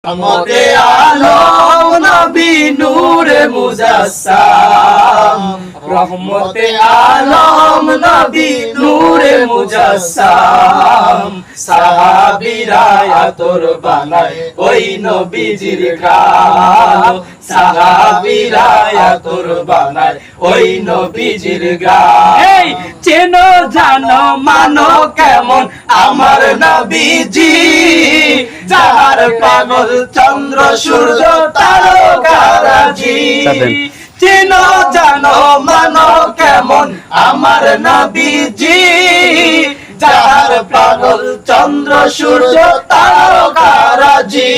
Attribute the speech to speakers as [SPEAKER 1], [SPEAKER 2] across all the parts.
[SPEAKER 1] রহমতে আলম নবী নূরে মুজাসসাম, রহমতে আলম নবী নূরে মুজাসসাম। সাহাবীরা আতর বানায় ওই নবীজির গান, সাহাবীরা আতর বানায় ওই নবীজির গান। এই চেনো জানো মানো কেমন আমার নবীজি, যাহার পাগল চন্দ্র সূর্য তারকারাজি। চেনো জানো মানো কেমন আমার নবীজি, যাহার পাগল চন্দ্র সূর্য তারকারাজি।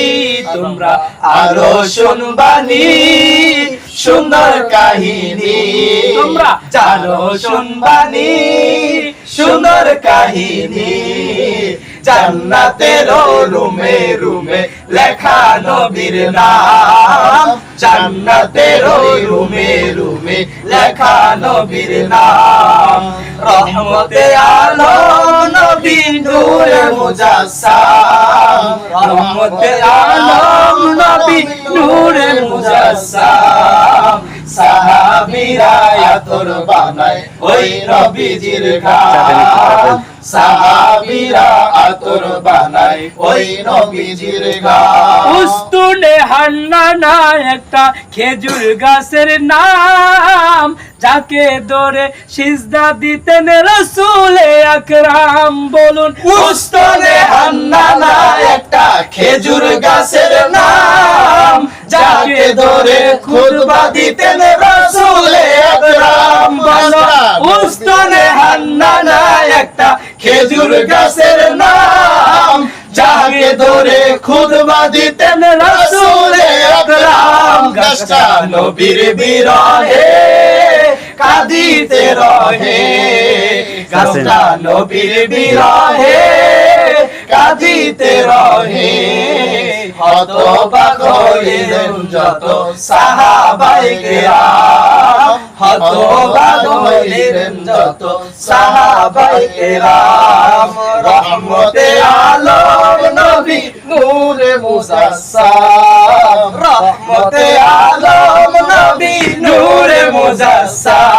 [SPEAKER 1] তোমরা আরো শুনবানি সুন্দর কাহিনী, তোমরা জানো শুনবানি সুন্দর কাহিনী। জান্নাতের রুমে রুমে লেখা নবীর নাম, জান্নাতের রুমে রুমে লেখা নবীর নাম। রহমতে আলম নবী নূরে মুজাসসাম, রহমতে আলম নবী নূরে মুজাসসাম। সাহাবীরা আতর বানায় ওই নবীজির গান, সাহাবীরা আতর বানায় ওই নবীজির গান।
[SPEAKER 2] উস্তুনে হান্নানা একটা খেজুর গাছের নাম, যাকে ধরে সিজদা দিতেন রাসূল আকরাম। বলুন
[SPEAKER 1] উস্তুনে হান্নানা একটা খেজুর গাছের নাম, যাকে ধরে খুতবা দিতেন রাসূল আকরাম। উস্তুনে হান্নানা একটা খেজুর গাছের নাম, যাকে ধরে খুতবা দিতেন রাসূল আকরাম। গাছটা নবীর বিরহে কাঁদিতে রহে, গাছটা নবীর বিরহে কাঁদিতে রহে। হতবাক হইলেন যত সাহাবায়ে কেরাম, হতবাক হইলেন যত সাহাবায়ে কেরাম। রহমতে আলম নবী নূরে মুজাসসাম, রহমতে আলম নবী নূরে মুজাসসাম।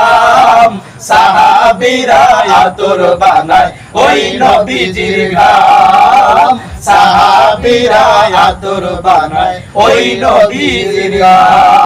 [SPEAKER 1] সাহাবীরা আতর বানায় ওই নবীজির গান, সাহাবীরা আতর বানায় ওই নবীজির গান।